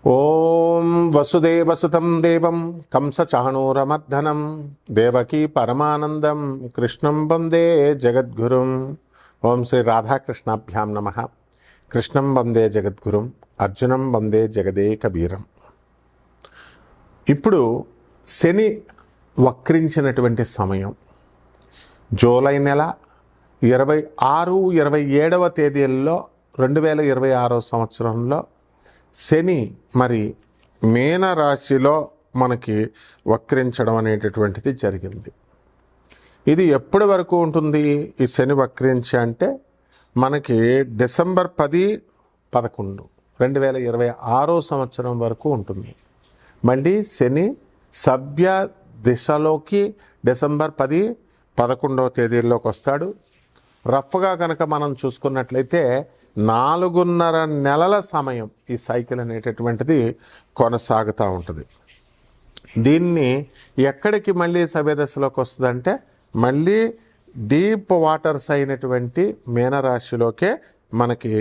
ఓం వసుదేవసుతం దేవం కంసచాణూరమర్దనం దేవకీ పరమానందం కృష్ణం వందే జగద్గురుం. ఓం శ్రీ రాధాకృష్ణాభ్యాం నమః. కృష్ణం వందే జగద్గురుం, అర్జునం వందే జగదేకవీరం. ఇప్పుడు శని వక్రించినటువంటి సమయం జూలై నెల 26, 27వ తేదీల్లో 2026 సంవత్సరంలో శని మరి మీనరాశిలో మనకి వక్రించడం అనేటటువంటిది జరిగింది. ఇది ఎప్పటి వరకు ఉంటుంది ఈ శని వక్రించి అంటే మనకి డిసెంబర్ 10, 11, 2026 సంవత్సరం వరకు ఉంటుంది. మళ్ళీ శని సవ్య దిశలోకి డిసెంబర్ 10, 11వ తేదీల్లోకి వస్తాడు. రఫ్గా కనుక మనం చూసుకున్నట్లయితే 4.5 నెలల సమయం ఈ సైకిల్ అనేటటువంటిది కొనసాగుతూ ఉంటుంది. దీన్ని ఎక్కడికి మళ్ళీ సవ్యదశలోకి వస్తుందంటే మళ్ళీ డీప్ వాటర్స్ అయినటువంటి మీనరాశిలోకే మనకి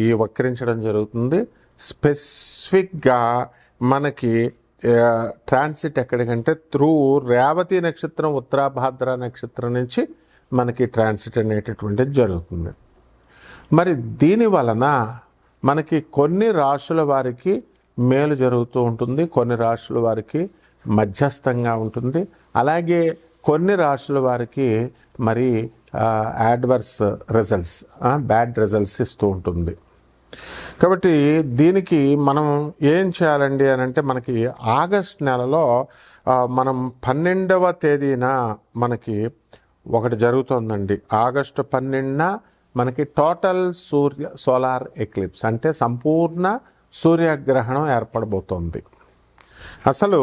ఈ వక్రించడం జరుగుతుంది. స్పెసిఫిక్గా మనకి ట్రాన్సిట్ ఎక్కడికంటే త్రూ రేవతి నక్షత్రం, ఉత్తరాభాద్ర నక్షత్రం నుంచి మనకి ట్రాన్సిట్ అనేటటువంటిది జరుగుతుంది. మరి దీని వలన మనకి కొన్ని రాశుల వారికి మేలు జరుగుతూ ఉంటుంది, కొన్ని రాశుల వారికి మధ్యస్థంగా ఉంటుంది, అలాగే కొన్ని రాశుల వారికి మరి యాడ్వర్స్ రిజల్ట్స్, బ్యాడ్ రిజల్ట్స్ ఇస్తూ ఉంటుంది. కాబట్టి దీనికి మనం ఏం చేయాలండి అని అంటే మనకి ఆగస్ట్ నెలలో మనం 12వ తేదీన మనకి ఒకటి జరుగుతుందండి. ఆగస్టు 12న మనకి టోటల్ సోలార్ ఎక్లిప్స్ అంటే సంపూర్ణ సూర్యగ్రహణం ఏర్పడబోతోంది. అసలు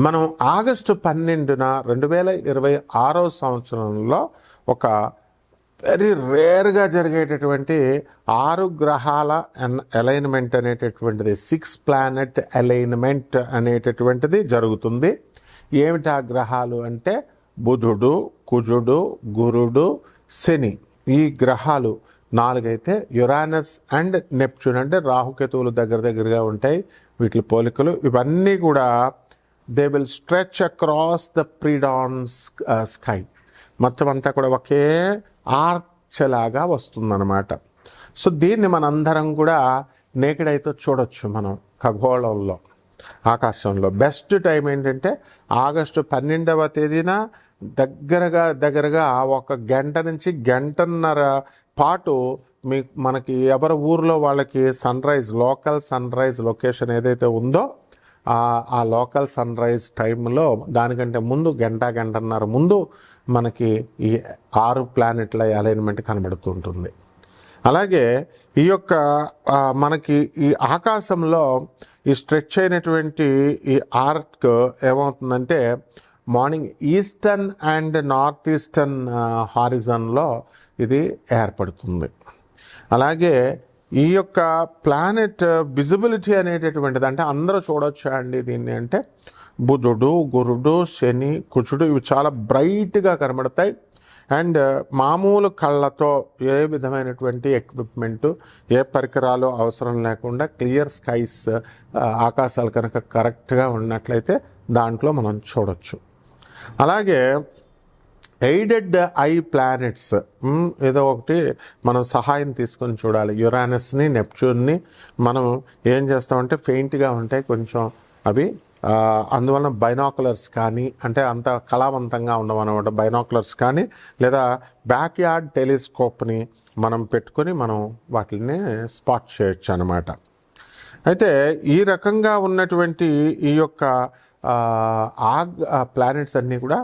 మనం ఆగస్టు 12న 2026 సంవత్సరంలో ఒక వెరీ రేర్గా జరిగేటటువంటి 6 గ్రహాల అలైన్మెంట్ అనేటటువంటిది, 6 ప్లానెట్ అలైన్మెంట్ అనేటటువంటిది జరుగుతుంది. ఏమిటి ఆ గ్రహాలు అంటే బుధుడు, కుజుడు, గురుడు, శని. ఈ గ్రహాలు 4 అయితే యురానస్ అండ్ నెప్ట్యూన్ అంటే రాహుకేతువులు దగ్గరగా ఉంటాయి. వీటి పోలికలు ఇవన్నీ కూడా they will stretch across the predawn sky. మొత్తం అంతా కూడా ఒకే ఆర్చ్ లాగా వస్తుందన్నమాట. సో దీన్ని మనందరం కూడా నేకెడైతే చూడొచ్చు మనం ఖగోళంలో, ఆకాశంలో. బెస్ట్ టైం ఏంటంటే ఆగస్టు 12వ తేదీన దగ్గరగా 1 గంట నుంచి 1.5 పాటు మనకి ఎవరి ఊర్లో వాళ్ళకి లోకల్ సన్ రైజ్ లొకేషన్ ఏదైతే ఉందో ఆ లోకల్ సన్ రైజ్ టైంలో దానికంటే ముందు 1.5 ముందు మనకి ఈ 6 ప్లానెట్ల అలైన్మెంట్ కనబడుతూ ఉంటుంది. అలాగే ఈ యొక్క మనకి ఈ ఆకాశంలో ఈ స్ట్రెచ్ అయినటువంటి ఈ ఆర్క్ ఏమవుతుందంటే morning eastern and north eastern హారిజన్లో ఇది ఏర్పడుతుంది. అలాగే ఈ యొక్క ప్లానెట్ విజిబిలిటీ అనేటటువంటిది అంటే అందరూ చూడొచ్చు అండి దీన్ని అంటే బుధుడు, గురుడు, శని, కుజుడు ఇవి చాలా బ్రైట్గా కనబడతాయి. అండ్ మామూలు కళ్ళతో ఏ విధమైనటువంటి ఎక్విప్మెంటు, ఏ పరికరాలు అవసరం లేకుండా క్లియర్ స్కైస్, ఆకాశాలు కనుక కరెక్ట్గా ఉన్నట్లయితే దాంట్లో మనం చూడొచ్చు. అలాగే ఎయిడెడ్ ఐ ప్లానెట్స్ ఏదో ఒకటి మనం సహాయం తీసుకొని చూడాలి. యురానస్ని, నెప్ట్యూన్ని మనం ఏం చేస్తామంటే ఫెయింట్గా ఉంటాయి కొంచెం అవి, అందువలన బైనాకులర్స్ కానీ అంటే అంత కళావంతంగా ఉండవన్నమాట. బైనాకులర్స్ కానీ లేదా బ్యాక్ యార్డ్ టెలిస్కోప్ని మనం పెట్టుకొని మనం వాటిని స్పాట్ చేయొచ్చు అన్నమాట. అయితే ఈ రకంగా ఉన్నటువంటి ఈ యొక్క ప్లానెట్స్ అన్నీ కూడా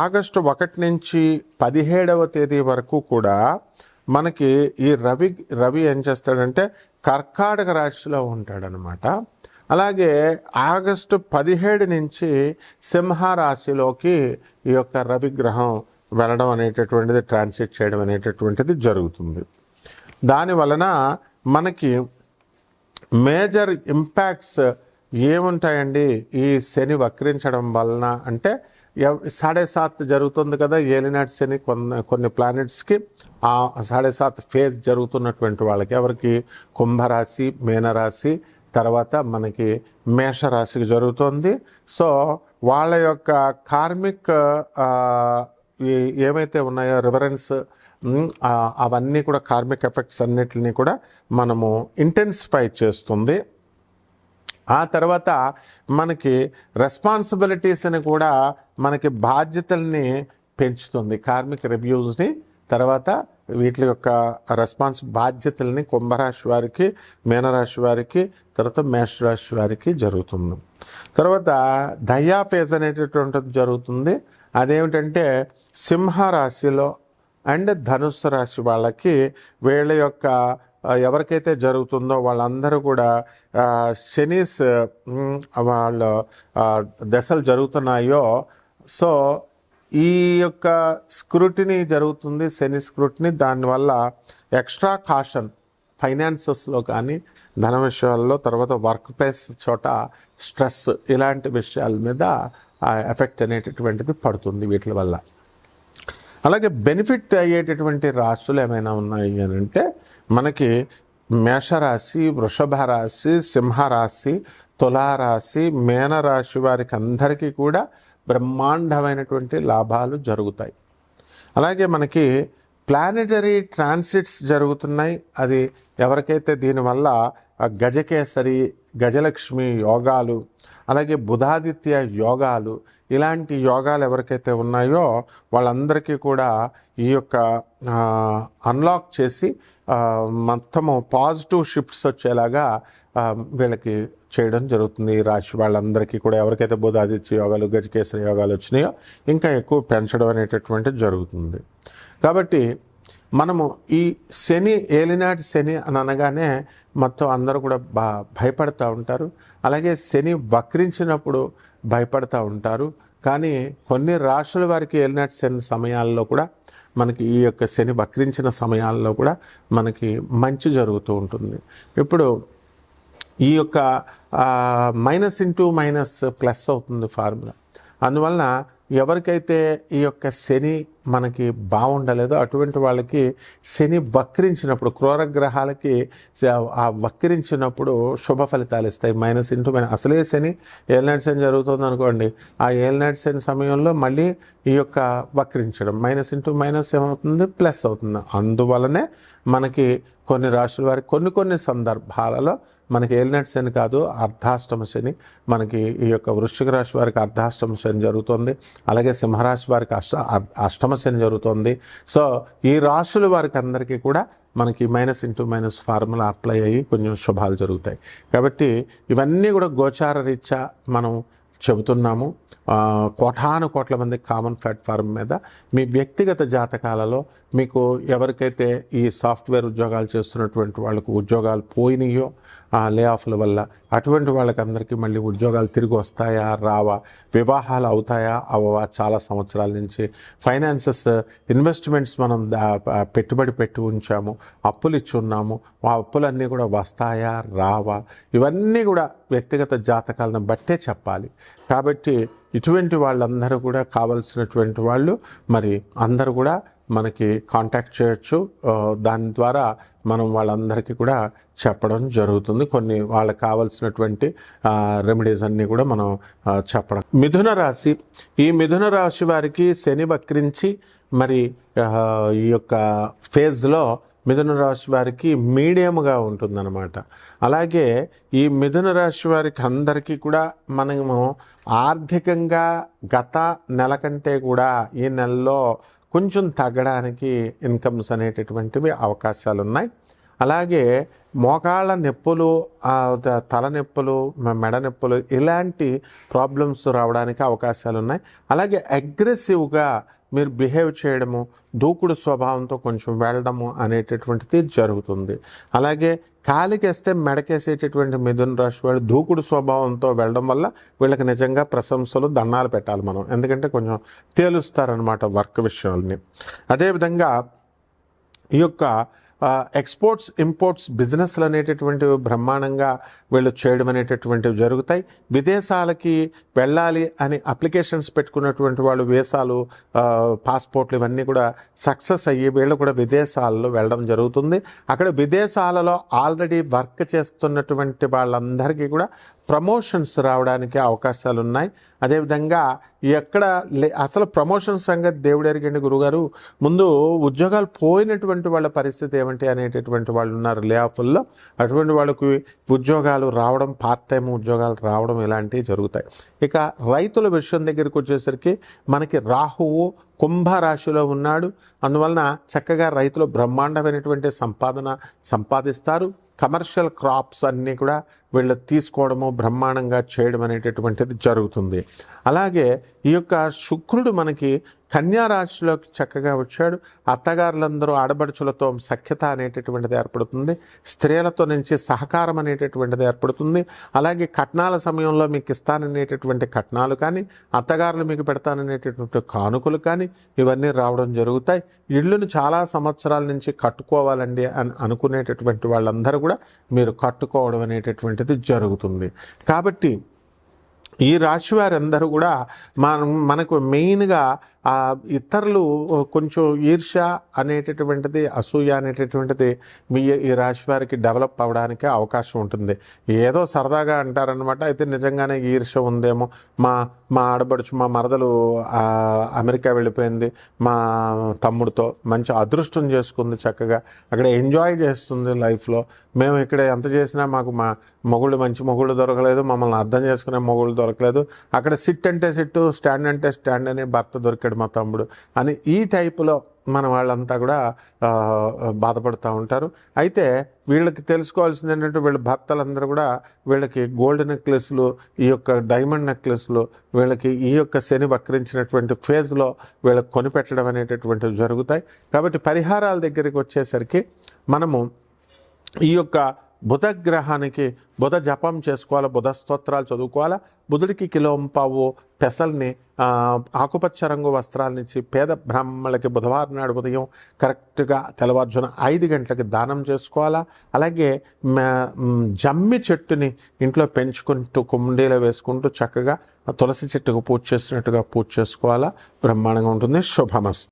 ఆగస్టు 1 నుంచి 17వ తేదీ వరకు కూడా మనకి ఈ రవి ఏం చేస్తాడంటే కర్కాటక రాశిలో ఉంటాడనమాట. అలాగే ఆగస్టు 17 నుంచి సింహరాశిలోకి ఈ యొక్క రవి గ్రహం వెళ్ళడం అనేటటువంటిది, ట్రాన్సిట్ చేయడం అనేటటువంటిది జరుగుతుంది. దాని వలన మనకి మేజర్ ఇంపాక్ట్స్ ఏముంటాయండి ఈ శని వక్రించడం వలన అంటే 7.5 జరుగుతుంది కదా ఏలినాటి శని కొన్ని ప్లానెట్స్కి. ఆ 7.5 ఫేజ్ జరుగుతున్నటువంటి వాళ్ళకి ఎవరికి కుంభరాశి, మీనరాశి తర్వాత మనకి మేషరాశికి జరుగుతుంది. సో వాళ్ళ యొక్క కార్మిక్ ఏమైతే ఉన్నాయో రివరెన్స్, అవన్నీ కూడా కార్మిక్ ఎఫెక్ట్స్ అన్నిటిని కూడా మనము ఇంటెన్సిఫై చేస్తుంది. ఆ తర్వాత మనకి రెస్పాన్సిబిలిటీస్ని కూడా మనకి బాధ్యతల్ని పెంచుతుంది. కార్మిక్ రివ్యూస్ని, తర్వాత వీటి యొక్క బాధ్యతల్ని కుంభరాశి వారికి, మీనరాశి వారికి, తర్వాత మేషరాశి వారికి జరుగుతుంది. తర్వాత దయా ఫేజ్ అనేటటువంటిది జరుగుతుంది. అదేమిటంటే సింహరాశిలో అండ్ ధనుస్సు రాశి వాళ్ళకి వీళ్ళ యొక్క ఎవరికైతే జరుగుతుందో వాళ్ళందరూ కూడా శనీస్ వాళ్ళ దశలు జరుగుతున్నాయో, సో ఈ యొక్క స్క్రూటినీ జరుగుతుంది, శని స్క్రూటినీ. దానివల్ల ఎక్స్ట్రా కాషన్ ఫైనాన్సెస్లో కానీ, ధన విషయాల్లో, తర్వాత వర్క్ ప్లేస్ చోట స్ట్రెస్, ఇలాంటి విషయాల మీద ఎఫెక్ట్ అనేటటువంటిది పడుతుంది వీటి వల్ల. అలాగే బెనిఫిట్ అయ్యేటటువంటి రాశులు ఏమైనా ఉన్నాయి అని అంటే మనకి మేషరాశి, వృషభ రాశి, సింహరాశి, తులారాశి, మీనరాశి వారికి అందరికీ కూడా బ్రహ్మాండమైనటువంటి లాభాలు జరుగుతాయి. అలాగే మనకి ప్లానెటరీ ట్రాన్సిట్స్ జరుగుతున్నాయి. అది ఎవరికైతే దీనివల్ల గజకేసరి, గజలక్ష్మి యోగాలు, అలాగే బుధాదిత్య యోగాలు, ఇలాంటి యోగాలు ఎవరికైతే ఉన్నాయో వాళ్ళందరికీ కూడా ఈ యొక్క అన్లాక్ చేసి మొత్తము పాజిటివ్ షిఫ్ట్స్ వచ్చేలాగా వీళ్ళకి చేయడం జరుగుతుంది. ఈ రాశి వాళ్ళందరికీ కూడా ఎవరికైతే బుధాదిత్య యోగాలు, గజకేసరి యోగాలు వచ్చినాయో ఇంకా ఎక్కువ పెంచడం అనేటటువంటిది జరుగుతుంది. కాబట్టి మనము ఈ శని, ఏలినాటి శని అని అనగానే మొత్తం అందరూ కూడా భయపడుతూ ఉంటారు. అలాగే శని వక్రించినప్పుడు భయపడుతూ ఉంటారు. కానీ కొన్ని రాశుల వారికి ఏలినాటి శని సమయాల్లో కూడా మనకి ఈ యొక్క శని వక్రించిన సమయాల్లో కూడా మనకి మంచి జరుగుతూ ఉంటుంది. ఇప్పుడు ఈ యొక్క మైనస్ ఇంటూ మైనస్ ప్లస్ అవుతుంది ఫార్ములా. అందువలన ఎవరికైతే ఈ యొక్క శని మనకి బాగుండలేదో అటువంటి వాళ్ళకి శని వక్రించినప్పుడు, క్రూర గ్రహాలకి ఆ వక్రించినప్పుడు శుభ ఫలితాలు ఇస్తాయి. మైనస్ ఇంటూ మైనస్, అసలే శని ఏలినాటి శని జరుగుతుంది అనుకోండి, ఆ ఏలినాటి శని సమయంలో మళ్ళీ ఈ యొక్క వక్రించడం, మైనస్ ఇంటూ మైనస్ ఏమవుతుంది, ప్లస్ అవుతుంది. అందువలనే మనకి కొన్ని రాశుల వారికి కొన్ని సందర్భాలలో మనకి ఏలినాటి శని కాదు, అర్ధాష్టమ శని, మనకి ఈ యొక్క వృశ్చిక రాశి వారికి అర్ధాష్టమ శని జరుగుతుంది. అలాగే సింహరాశి వారికి అష్టమ శని జరుగుతుంది. సో ఈ రాశుల వారికి అందరికీ కూడా మనకి minus into minus formula apply అయ్యి కొంచెం శుభాలు జరుగుతాయి. కాబట్టి ఇవన్నీ కూడా గోచార రీత్యా మనం చెబుతున్నాము. కోటాను కోట్ల మంది కామన్ ప్లాట్ఫామ్ మీద మీ వ్యక్తిగత జాతకాలలో మీకు ఎవరికైతే ఈ సాఫ్ట్వేర్ ఉద్యోగాలు చేస్తున్నటువంటి వాళ్ళకు ఉద్యోగాలు పోయినాయో లే ఆఫ్ల వల్ల, అటువంటి వాళ్ళకందరికీ మళ్ళీ ఉద్యోగాలు తిరిగి వస్తాయా రావా, వివాహాలు అవుతాయా అవవా, చాలా సంవత్సరాల నుంచి ఫైనాన్సెస్ ఇన్వెస్ట్మెంట్స్ మనం పెట్టుబడి పెట్టి ఉంచాము, అప్పులు ఇచ్చి ఉన్నాము, ఆ అప్పులన్నీ కూడా వస్తాయా రావా, ఇవన్నీ కూడా వ్యక్తిగత జాతకాలను బట్టే చెప్పాలి. కాబట్టి ఇటువంటి వాళ్ళందరూ కూడా కావలసినటువంటి వాళ్ళు మరి అందరూ కూడా మనకి కాంటాక్ట్ చేయొచ్చు. దాని ద్వారా మనం వాళ్ళందరికీ కూడా చెప్పడం జరుగుతుంది. కొన్ని వాళ్ళకి కావాల్సినటువంటి రెమెడీస్ అన్నీ కూడా మనం చెప్పడం. మిథున రాశి, ఈ మిథున రాశి వారికి శని వక్రించి మరి ఈ యొక్క ఫేజ్లో మిథున రాశి వారికి మీడియంగా ఉంటుందన్నమాట. అలాగే ఈ మిథున రాశి వారికి అందరికీ కూడా మనము ఆర్థికంగా గత నెల కంటే కూడా ఈ నెలలో కొంచెం తగ్గడానికి ఇన్కమ్స్ అనేటటువంటివి అవకాశాలు ఉన్నాయి. అలాగే మోకాళ్ళ నొప్పులు, తలనొప్పులు, మెడ నొప్పులు, ఇలాంటి ప్రాబ్లమ్స్ రావడానికి అవకాశాలు ఉన్నాయి. అలాగే అగ్రెసివ్గా మీరు బిహేవ్ చేయడము, దూకుడు స్వభావంతో కొంచెం వెళ్ళడము అనేటటువంటిది జరుగుతుంది. అలాగే కాలికేస్తే మెడకేసేటటువంటి మిథున రాశి వాళ్ళు దూకుడు స్వభావంతో వెళ్ళడం వల్ల వీళ్ళకి నిజంగా ప్రశంసలు, దండాలు పెట్టాలి మనం. ఎందుకంటే కొంచెం తేలుస్తారనమాట వర్క్ విషయాల్ని. అదేవిధంగా ఈ యొక్క ఎక్స్పోర్ట్స్ ఇంపోర్ట్స్ బిజినెస్లు అనేటటువంటివి బ్రహ్మాండంగా వీళ్ళు చేయడం అనేటటువంటివి జరుగుతాయి. విదేశాలకి వెళ్ళాలి అని అప్లికేషన్స్ పెట్టుకున్నటువంటి వాళ్ళు వీసాలు, పాస్పోర్ట్లు ఇవన్నీ కూడా సక్సెస్ అయ్యి వీళ్ళు కూడా విదేశాల్లో వెళ్ళడం జరుగుతుంది. అక్కడ విదేశాలలో ఆల్రెడీ వర్క్ చేస్తున్నటువంటి వాళ్ళందరికీ కూడా ప్రమోషన్స్ రావడానికి అవకాశాలు ఉన్నాయి. అదేవిధంగా ఎక్కడ అసలు ప్రమోషన్ సంగతి దేవుడు ఎరిగండి గురుగారు. ముందు ఉద్యోగాలు పోయినటువంటి వాళ్ళ పరిస్థితి ఏమిటి అనేటటువంటి వాళ్ళు ఉన్నారు లే ఆఫ్ల్లో. అటువంటి వాళ్ళకి ఉద్యోగాలు రావడం, పార్ట్ టైం ఉద్యోగాలు రావడం ఇలాంటివి జరుగుతాయి. ఇక రైతుల విషయం దగ్గరికి వచ్చేసరికి మనకి రాహువు కుంభరాశిలో ఉన్నాడు. అందువలన చక్కగా రైతులు బ్రహ్మాండమైనటువంటి సంపాదిస్తారు. కమర్షియల్ క్రాప్స్ అన్నీ కూడా వీళ్ళు తీసుకోవడము, బ్రహ్మాండంగా చేయడం అనేటటువంటిది జరుగుతుంది. అలాగే ఈ యొక్క శుక్రుడు మనకి కన్యా రాశిలోకి చక్కగా వచ్చాడు. అత్తగారులందరూ ఆడబడుచులతో సఖ్యత అనేటటువంటిది ఏర్పడుతుంది. స్త్రీలతో నుంచి సహకారం అనేటటువంటిది ఏర్పడుతుంది. అలాగే కట్నాల సమయంలో మీకు ఇస్తాననేటటువంటి కట్నాలు కానీ, అత్తగారులు మీకు పెడతాననేటటువంటి కానుకలు కానీ ఇవన్నీ రావడం జరుగుతాయి. ఇళ్ళను చాలా సంవత్సరాల నుంచి కట్టుకోవాలండి అని అనుకునేటటువంటి వాళ్ళందరూ కూడా మీరు కట్టుకోవడం అనేటటువంటిది జరుగుతుంది. కాబట్టి ఈ రాశి వారందరూ కూడా మనకు మెయిన్గా ఇతరులు కొంచెం ఈర్ష్య అనేటటువంటిది, అసూయ అనేటటువంటిది ఈ రాశి వారికి డెవలప్ అవ్వడానికి అవకాశం ఉంటుంది. ఏదో సరదాగా అంటారనమాట. అయితే నిజంగానే ఈర్ష్య ఉందేమో. మా ఆడబడుచు, మా మరదలు అమెరికా వెళ్ళిపోయింది, మా తమ్ముడితో మంచి అదృష్టం చేసుకుంది, చక్కగా అక్కడ ఎంజాయ్ చేస్తుంది లైఫ్లో. మేము ఇక్కడ ఎంత చేసినా మాకు మా మొగుళ్ళు, మంచి మొగుళ్ళు దొరకలేదు, మమ్మల్ని అర్థం చేసుకునే మొగుళ్ళు దొరకలేదు. అక్కడ సిట్ అంటే సిట్టు, స్టాండ్ అంటే స్టాండ్ అని భర్త దొరికాడు మా తమ్ముడు అని ఈ టైపులో మన వాళ్ళంతా కూడా బాధపడుతూ ఉంటారు. అయితే వీళ్ళకి తెలుసుకోవాల్సింది ఏంటంటే వీళ్ళ భర్తలందరూ కూడా వీళ్ళకి గోల్డ్ నెక్లెస్లు, ఈ యొక్క డైమండ్ నెక్లెస్లు వీళ్ళకి ఈ యొక్క శని వక్రించినటువంటి ఫేజ్లో వీళ్ళకి కొనిపెట్టడం అనేటటువంటివి జరుగుతాయి. కాబట్టి పరిహారాల దగ్గరికి వచ్చేసరికి మనము ఈ యొక్క బుధ గ్రహానికి బుధ జపం చేసుకోవాలి, బుధ స్తోత్రాలు చదువుకోవాలా. బుధుడికి కిలోంపావు పెసల్ని ఆకుపచ్చ రంగు వస్త్రాలనిచ్చి పేద బ్రాహ్మణులకి బుధవారం నాడు ఉదయం కరెక్ట్గా తెల్లవారుజామున 5 గంటలకి దానం చేసుకోవాలా. అలాగే జమ్మి చెట్టుని ఇంట్లో పెంచుకుంటూ కుండీలో వేసుకుంటూ చక్కగా తులసి చెట్టుకు పూజ చేసినట్టుగా పూజ చేసుకోవాలా. బ్రహ్మాండంగా ఉంటుంది. శుభమస్తు.